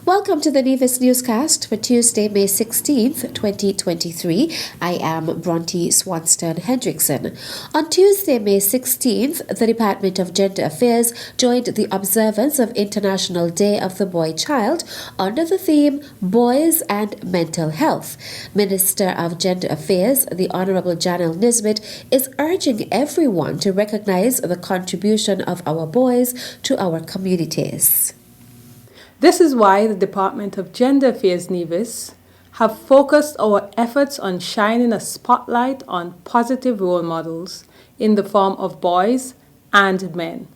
Welcome to the Nevis Newscast for Tuesday, May 16th, 2023. I am Bronte Swanston Hendrickson. On Tuesday, May 16th, the Department of Gender Affairs joined the observance of International Day of the Boy Child under the theme Boys and Mental Health. Minister of Gender Affairs, the Honorable Janelle Nisbet, is urging everyone to recognize the contribution of our boys to our communities. This is why the Department of Gender Affairs Nevis have focused our efforts on shining a spotlight on positive role models in the form of boys and men.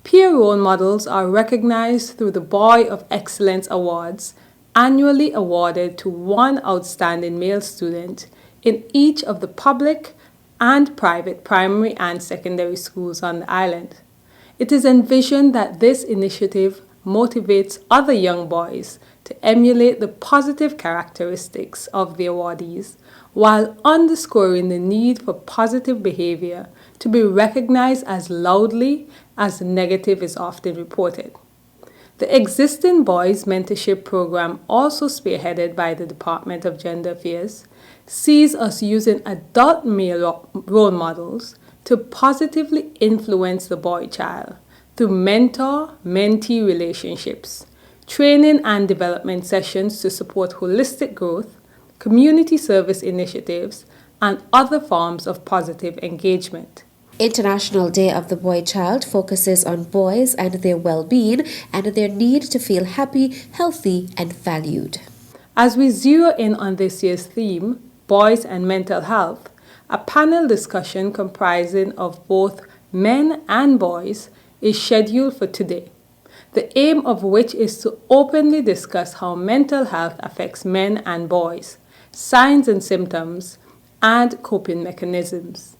Peer role models are recognized through the Boy of Excellence Awards, annually awarded to one outstanding male student in each of the public and private primary and secondary schools on the island. It is envisioned that this initiative motivates other young boys to emulate the positive characteristics of the awardees while underscoring the need for positive behavior to be recognized as loudly as the negative is often reported. The existing Boys Mentorship Program, also spearheaded by the Department of Gender Affairs, sees us using adult male role models to positively influence the boy child through mentor-mentee relationships, training and development sessions to support holistic growth, community service initiatives, and other forms of positive engagement. International Day of the Boy Child focuses on boys and their well-being and their need to feel happy, healthy, and valued. As we zero in on this year's theme, Boys and Mental Health, a panel discussion comprising of both men and boys is scheduled for today, the aim of which is to openly discuss how mental health affects men and boys, signs and symptoms, and coping mechanisms.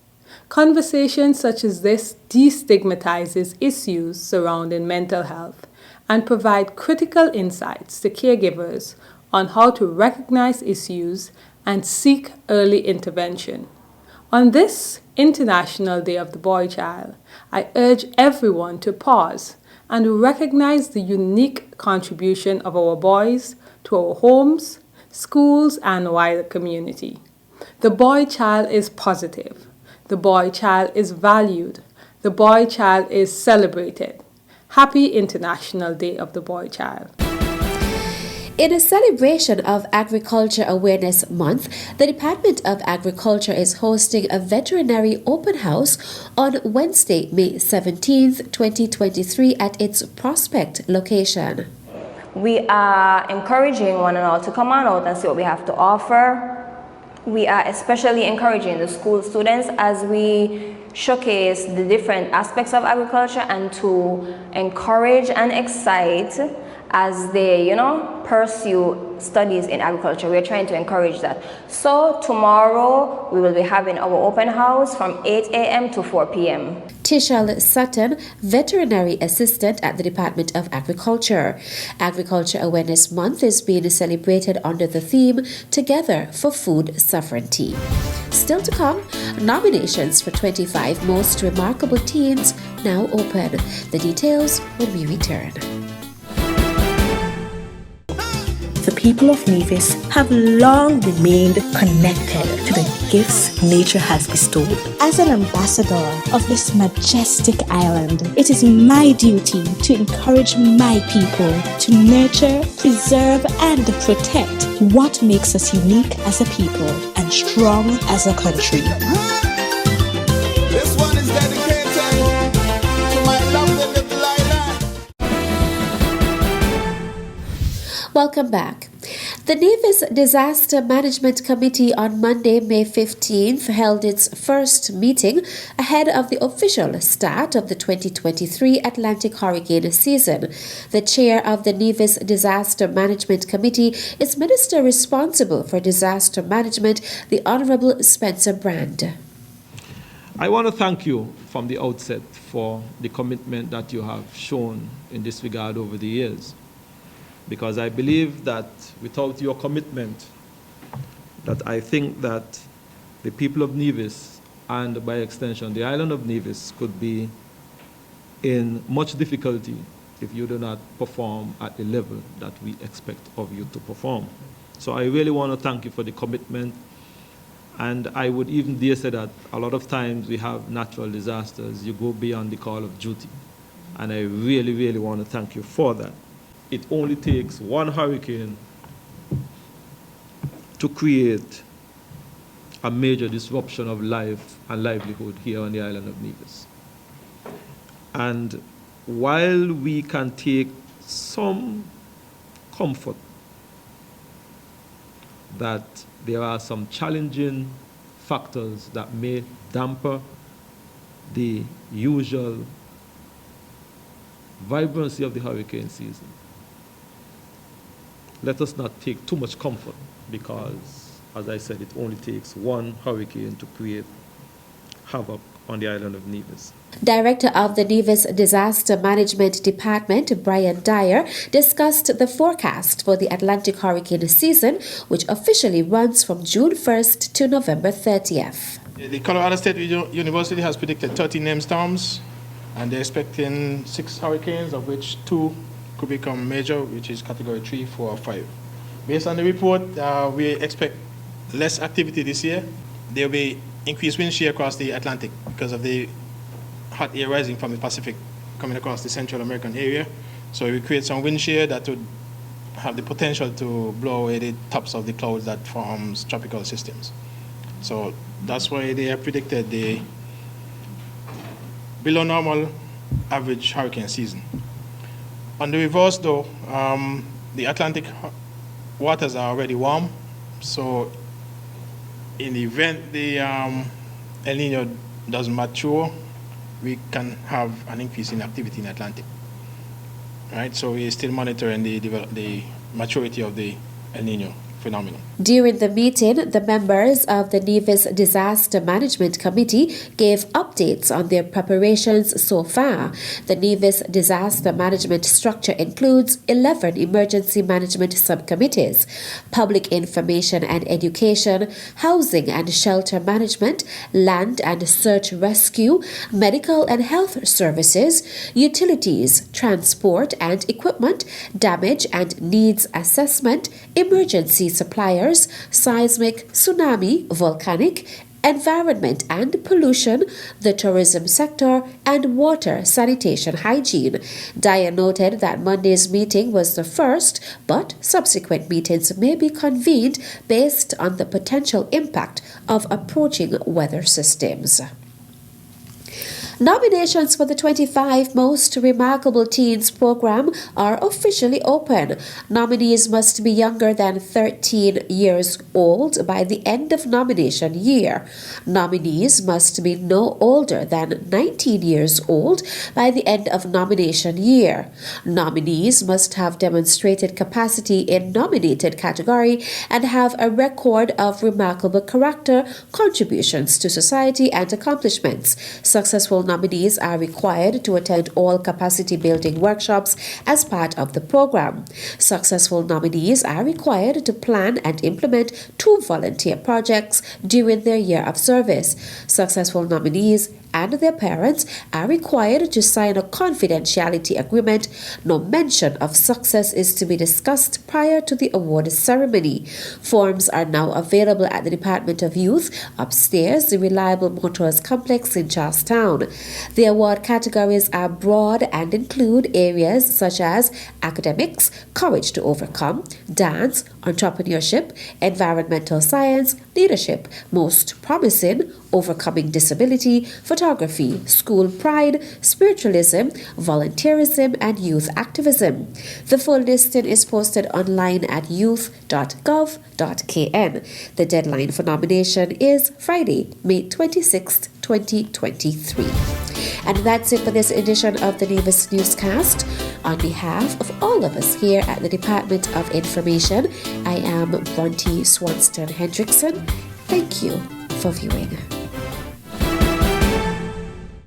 Conversations such as this destigmatizes issues surrounding mental health and provide critical insights to caregivers on how to recognize issues and seek early intervention. On this International Day of the Boy Child, I urge everyone to pause and recognize the unique contribution of our boys to our homes, schools, and wider community. The boy child is positive. The boy child is valued. The boy child is celebrated. Happy International Day of the Boy Child. In a celebration of Agriculture Awareness Month, the Department of Agriculture is hosting a veterinary open house on Wednesday, May 17th, 2023 at its Prospect location. We are encouraging one and all to come on out and see what we have to offer. We are especially encouraging the school students as we showcase the different aspects of agriculture and to encourage and excite as they, pursue studies in agriculture. We're trying to encourage that. So tomorrow we will be having our open house from 8 a.m. to 4 p.m. Tishal Sutton, Veterinary Assistant at the Department of Agriculture. Agriculture Awareness Month is being celebrated under the theme Together for Food Sovereignty. Still to come, nominations for 25 Most Remarkable Teens now open. The details when we return. The people of Nevis have long remained connected to the gifts nature has bestowed. As an ambassador of this majestic island, it is my duty to encourage my people to nurture, preserve, and protect what makes us unique as a people and strong as a country. This one is dedicated to my lovely little island. Welcome back. The Nevis Disaster Management Committee on Monday, May 15th held its first meeting ahead of the official start of the 2023 Atlantic hurricane season. The chair of the Nevis Disaster Management Committee is Minister responsible for disaster management, the Honorable Spencer Brand. I want to thank you from the outset for the commitment that you have shown in this regard over the years, because I believe that without your commitment, that I think that the people of Nevis, and by extension the island of Nevis, could be in much difficulty if you do not perform at the level that we expect of you to perform. So I really want to thank you for the commitment. And I would even dare say that a lot of times we have natural disasters, you go beyond the call of duty. And I really, really want to thank you for that. It only takes one hurricane to create a major disruption of life and livelihood here on the island of Nevis. And while we can take some comfort that there are some challenging factors that may damper the usual vibrancy of the hurricane season, let us not take too much comfort because, as I said, it only takes one hurricane to create havoc on the island of Nevis. Director of the Nevis Disaster Management Department, Brian Dyer, discussed the forecast for the Atlantic hurricane season, which officially runs from June 1st to November 30th. The Colorado State University has predicted 13 named storms, and they're expecting 6 hurricanes, of which 2 could become major, which is category 3, 4, or 5. Based on the report, we expect less activity this year. There will be increased wind shear across the Atlantic because of the hot air rising from the Pacific coming across the Central American area. So it will create some wind shear that would have the potential to blow away the tops of the clouds that forms tropical systems. So that's why they have predicted the below normal average hurricane season. On the reverse though, the Atlantic waters are already warm, so in the event the El Nino doesn't mature, we can have an increase in activity in the Atlantic. Right, so we're still monitoring the maturity of the El Nino phenomenon. During the meeting, the members of the Nevis Disaster Management Committee gave updates on their preparations so far. The Nevis Disaster Management structure includes 11 emergency management subcommittees: public information and education, housing and shelter management, land and search rescue, medical and health services, utilities, transport and equipment, damage and needs assessment, emergency suppliers, seismic, tsunami, volcanic, environment and pollution, the tourism sector, and water, sanitation, hygiene. Dyer noted that Monday's meeting was the first, but subsequent meetings may be convened based on the potential impact of approaching weather systems. Nominations for the 25 Most Remarkable Teens program are officially open. Nominees must be younger than 13 years old by the end of nomination year. Nominees must be no older than 19 years old by the end of nomination year. Nominees must have demonstrated capacity in nominated category and have a record of remarkable character, contributions to society, and accomplishments. Successful nominees are required to attend all capacity building workshops as part of the program. Successful nominees are required to plan and implement 2 volunteer projects during their year of service. Successful nominees and their parents are required to sign a confidentiality agreement. No mention of success is to be discussed prior to the award ceremony. Forms are now available at the Department of Youth, upstairs, the Reliable Motors Complex in Charlestown. The award categories are broad and include areas such as academics, courage to overcome, dance, entrepreneurship, environmental science, leadership, most promising, overcoming disability, photography, school pride, spiritualism, volunteerism, and youth activism. The full listing is posted online at youth.gov.kn. The deadline for nomination is Friday, May 26, 2023. And that's it for this edition of the Nevis Newscast. On behalf of all of us here at the Department of Information, I am Bronte Swanston Hendrickson. Thank you for viewing.